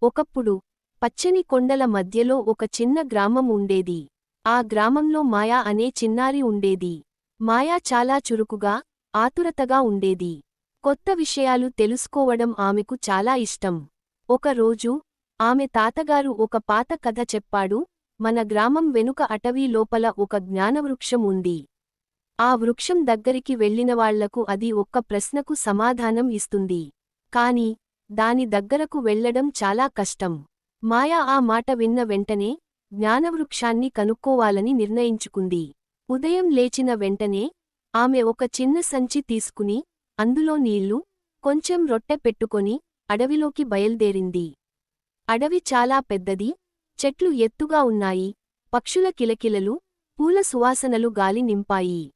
ఒకప్పుడు పచ్చని కొండల మధ్యలో ఒక చిన్న గ్రామం ఉండేది. ఆ గ్రామంలో మాయా అనే చిన్నారి ఉండేది. మాయా చాలా చురుకుగా, ఆతురతగా ఉండేది. కొత్త విషయాలు తెలుసుకోవడం ఆమెకు చాలా ఇష్టం. ఒకరోజు ఆమె తాతగారు ఒక పాత కథ చెప్పాడు. మన గ్రామం వెనుక అటవీ లోపల ఒక జ్ఞానవృక్షం ఉంది. ఆ వృక్షం దగ్గరికి వెళ్ళినవాళ్లకు అది ఒక్క ప్రశ్నకు సమాధానం ఇస్తుంది. కాని దాని దగ్గరకు వెళ్లడం చాలా కష్టం. మాయా ఆ మాట విన్న వెంటనే జ్ఞానవృక్షాన్ని కనుక్కోవాలని నిర్ణయించుకుంది. ఉదయం లేచిన వెంటనే ఆమె ఒక చిన్న సంచి తీసుకుని అందులో నీళ్లు, కొంచెం రొట్టె పెట్టుకొని అడవిలోకి బయల్దేరింది. అడవి చాలా పెద్దది, చెట్లు ఎత్తుగా ఉన్నాయి, పక్షుల కిలకిలలు, పూల సువాసనలు గాలి నింపాయి.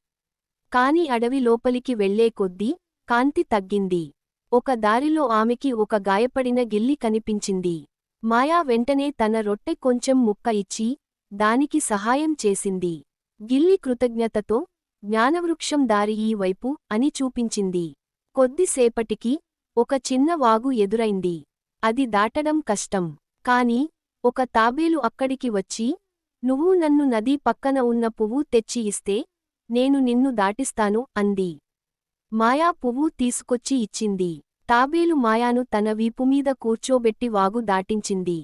కాని అడవి లోపలికి వెళ్లే కొద్దీ కాంతి తగ్గింది. ఒక దారిలో ఆమెకి ఒక గాయపడిన గిల్లి కనిపించింది. మాయా వెంటనే తన రొట్టె కొంచెం ముక్క ఇచ్చి దానికి సహాయం చేసింది. గిల్లి కృతజ్ఞతతో జ్ఞానవృక్షం దారి ఈ వైపు అని చూపించింది. కొద్దిసేపటికి ఒక చిన్న వాగు ఎదురైంది. అది దాటడం కష్టం. కాని ఒక తాబేలు అక్కడికి వచ్చి, నువ్వు నన్ను నదీ పక్కన ఉన్న పువ్వు తెచ్చి ఇస్తే నేను నిన్ను దాటిస్తాను అంది. మాయా పువ్వు తీసుకొచ్చి ఇచ్చింది. తాబేలు మాయాను తన వీపుమీద కూర్చోబెట్టి వాగు దాటించింది.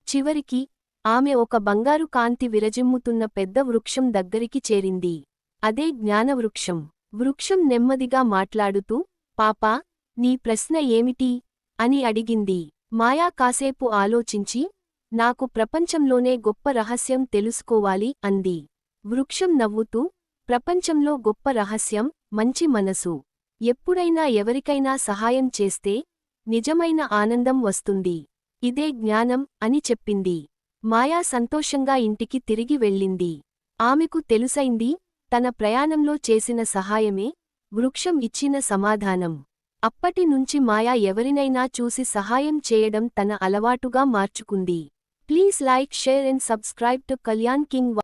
చివరికి ఆమె ఒక బంగారు కాంతి విరజిమ్ముతున్న పెద్ద వృక్షం దగ్గరికి చేరింది. అదే జ్ఞానవృక్షం. వృక్షం నెమ్మదిగా మాట్లాడుతూ, పాపా, నీ ప్రశ్న ఏమిటి? అని అడిగింది. మాయా కాసేపు ఆలోచించి, నాకు ప్రపంచంలోనే గొప్ప రహస్యం తెలుసుకోవాలి అంది. వృక్షం నవ్వుతూ, ప్రపంచంలో గొప్ప రహస్యం మంచి మనసు. ఎప్పుడైనా ఎవరికైనా సహాయం చేస్తే నిజమైన ఆనందం వస్తుంది. ఇదే జ్ఞానం అని చెప్పింది. మాయా సంతోషంగా ఇంటికి తిరిగి వెళ్ళింది. ఆమెకు తెలుసైంది, తన ప్రయాణంలో చేసిన సహాయమే వృక్షం ఇచ్చిన సమాధానం. అప్పటి నుంచి మాయా ఎవరినైనా చూసి సహాయం చేయడం తన అలవాటుగా మార్చుకుంది. Please like, share and subscribe to Kalyan king.